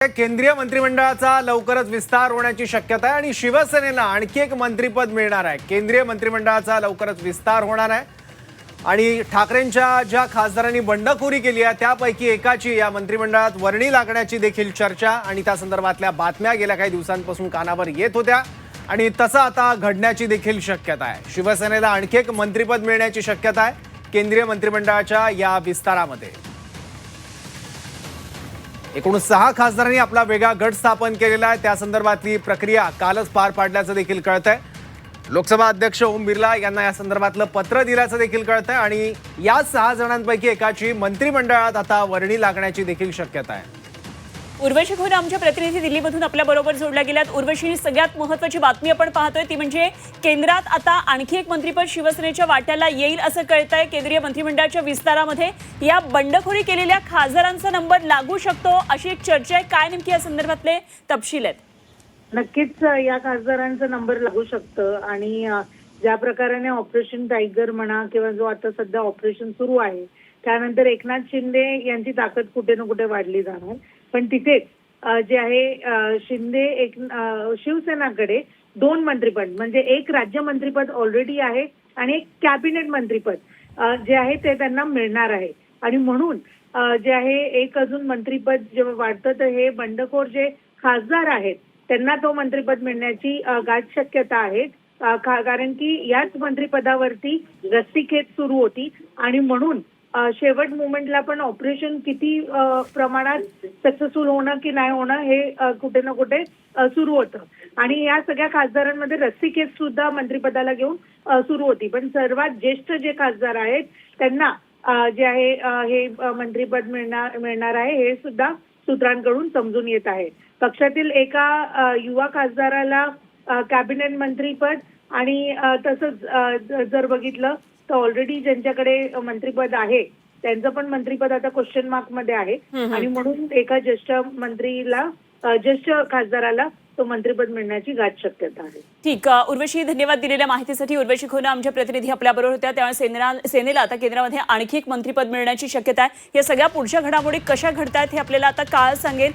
केंद्रीय मंत्रिमंडळाचा लवकरच विस्तार होण्याची शक्यता आहे आणि शिवसेनेला आणखी एक मंत्रिपद मिळणार आहे। केंद्रीय मंत्रिमंडळाचा लवकरच विस्तार होणार आहे आणि ठाकरेंच्या ज्या खासदारांनी बंडखोरी केली आहे त्यापैकी एकाची या मंत्रिमंडळात वर्णी लागण्याची देखील चर्चा आणि त्या संदर्भातल्या बातम्या गेल्या काही दिवसांपासून कानावर येत होत्या आणि तसं आता घडण्याची देखील शक्यता आहे। शिवसेनेला आणखी एक मंत्रिपद मिळण्याची शक्यता आहे केंद्रीय मंत्रिमंडळाच्या या विस्तारामध्ये। एकूण 6 खासदारांनी आपला वेगळा गट स्थापन केलेला आहे। त्या संदर्भातली प्रक्रिया कालच पार पाडल्याचं देखील कळतंय। लोकसभा अध्यक्ष ओम बिर्ला यांना या संदर्भातलं पत्र दिल्याचं देखील कळतंय आणि या 6 जणांपैकी एकाची मंत्रिमंडळात आता वर्णी लागण्याची देखील शक्यता आहे। उर्वशी खोरे आमच्या प्रतिनिधी दिल्लीमधून आपल्या बरोबर जोडल्या गेल्यात। उर्वशी, सगळ्यात महत्त्वाची बातमी आपण पाहतोय ती म्हणजे केंद्रात आता आणखी एक मंत्रिपद शिवसेनेच्या वाट्याला येईल असं कळतंय। केंद्रीय मंत्रिमंडळाच्या विस्तारामध्ये या बंडखोरी केलेल्या खासदारांचा नंबर लागू शकतो अशी एक चर्चा आहे। काय नेमकी या संदर्भातले तपशील आहेत? नक्कीच या खासदारांचा नंबर लागू शकतं आणि ज्या प्रकारे ऑपरेशन टायगर म्हणा किंवा जो आता सध्या ऑपरेशन सुरू आहे त्यानंतर एकनाथ शिंदे यांची ताकद कुठे ना कुठे वाढली जाणार। पण तिथेच जे आहे शिंदे शिवसेनाकडे 2 मंत्रिपद म्हणजे एक राज्य मंत्रिपद ऑलरेडी आहे आणि एक कॅबिनेट मंत्रिपद जे आहे ते त्यांना मिळणार आहे आणि म्हणून जे आहे एक अजून मंत्रिपद जेव्हा वाढतं तर हे बंडखोर जे खासदार आहेत त्यांना तो मंत्रिपद मिळण्याची गाढ शक्यता आहे। कारण की याच मंत्रिपदावरती रस्सीखेच सुरू होती आणि म्हणून शेवट मुवमेंटला पण ऑपरेशन किती प्रमाणात सक्सेसफुल होणं की नाही होणं हे कुठे ना कुठे सुरू होतं आणि या सगळ्या खासदारांमध्ये रस्सीखेच सुद्धा मंत्रिपदाला घेऊन सुरू होती। पण सर्वात ज्येष्ठ जे खासदार आहेत त्यांना जे आहे हे मंत्रिपद मिळणार आहे हे सुद्धा सूत्रांकडून समजून येत आहे। पक्षातील एका युवा खासदाराला कॅबिनेट मंत्रिपद आणि तसंच जर बघितलं तर ऑलरेडी ज्यांच्याकडे मंत्रिपद आहे त्यांचं पण मंत्रिपद आता क्वेश्चन मार्क मध्ये आहे आणि म्हणून एका ज्येष्ठ खासदाराला तो मंत्रिपद मिळण्याची गाढ शक्यता आहे। ठीक, उर्वशी धन्यवाद दिलेल्या माहितीसाठी। उर्वशी खोरे आमच्या प्रतिनिधी आपल्या बरोबर होत्या। त्यामुळे सेनेला आता केंद्रामध्ये आणखी एक मंत्रिपद मिळण्याची शक्यता आहे। या सगळ्या पुढच्या घडामोडी कशा घडतायत हे आपल्याला आता काळ सांगेल।